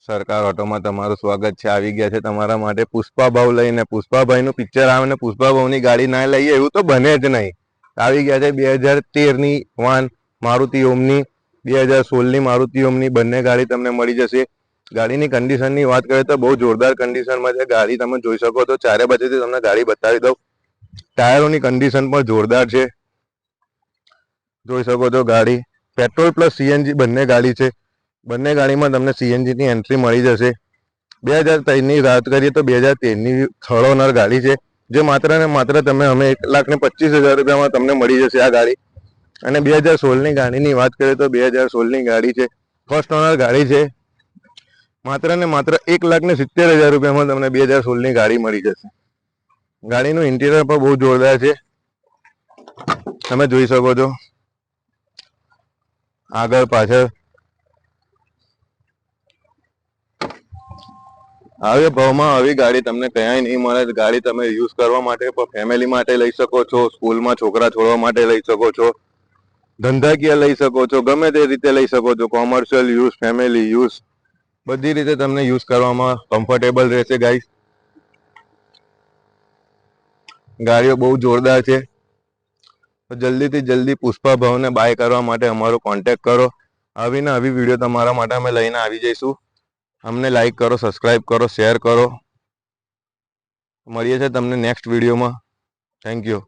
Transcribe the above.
સરકાર ઓટોમાં તમારું સ્વાગત છે। આવી ગયા છે તમારા માટે પુષ્પા ભાવ લઈને। પુષ્પાભાઈ નું પિક્ચર આવે ને પુષ્પા ભાવની ગાડી ના લઈએ એવું તો બને જ નહીં। આવી ગયા છે 2013 ની વાન મારુતિ ઓમની, 2016 ની મારુતિ ઓમની, બંને ગાડી તમને મળી જશે। ગાડીની કન્ડિશનની વાત કરીએ તો બહુ જોરદાર કન્ડિશનમાં છે। ગાડી તમે જોઈ શકો છો, ચારે બાજુથી તમને ગાડી બતાવી દઉં। ટાયરોની કન્ડિશન પણ જોરદાર છે, જોઈ શકો છો। ગાડી પેટ્રોલ પ્લસ સીએનજી બંને ગાડી છે। બંને ગાડીમાં તમને સીએનજી ની એન્ટ્રી મળી જશે। 2013 ની વાત કરીએ તો 2013 ની થર્ડ ઓનર ગાડી છે, જે માત્ર ને માત્ર તમે અમે 1,25,000 રૂપિયામાં તમને મળી જશે આ ગાડી। અને 2016 ની ગાડીની વાત કરીએ તો 2016 ની ગાડી છે, ફર્સ્ટ ઓનર ગાડી છે। માત્ર ને માત્ર 1,70,000 રૂપિયામાં તમને 2016 ની ગાડી મળી જશે। ગાડીનું ઇન્ટિરિયર પણ બહુ જોરદાર છે, તમે જોઈ શકો છો। આગળ પાછળ આવી ભાવમાં આવી ગાડી તમને ક્યાંય નહીં મળે। ગાડી તમે યુઝ કરવા માટે પણ ફેમિલી માટે લઈ શકો છો, સ્કૂલમાં છોકરા છોડવા માટે લઈ શકો છો, ધંધાકીય લઈ શકો છો, ગમે તે રીતે લઈ શકો છો। કોમર્શિયલ યુઝ, ફેમિલી યુઝ, બધી રીતે તમને યુઝ કરવામાં કમ્ફર્ટેબલ રહેશે ગાઈસ। ગાડીઓ બહુ જોરદાર છે, તો જલ્દીથી જલ્દી પુષ્પા ભાવને બાય કરવા માટે અમારો કોન્ટેક્ટ કરો। આવીને આવી વિડીયો તમારા માટે અમે લઈને આવી જઈશું। અમને લાઈક કરો, સબસ્ક્રાઈબ કરો, શેર કરો। મળીએ છીએ તમને નેક્સ્ટ વિડીયોમાં। Thank you.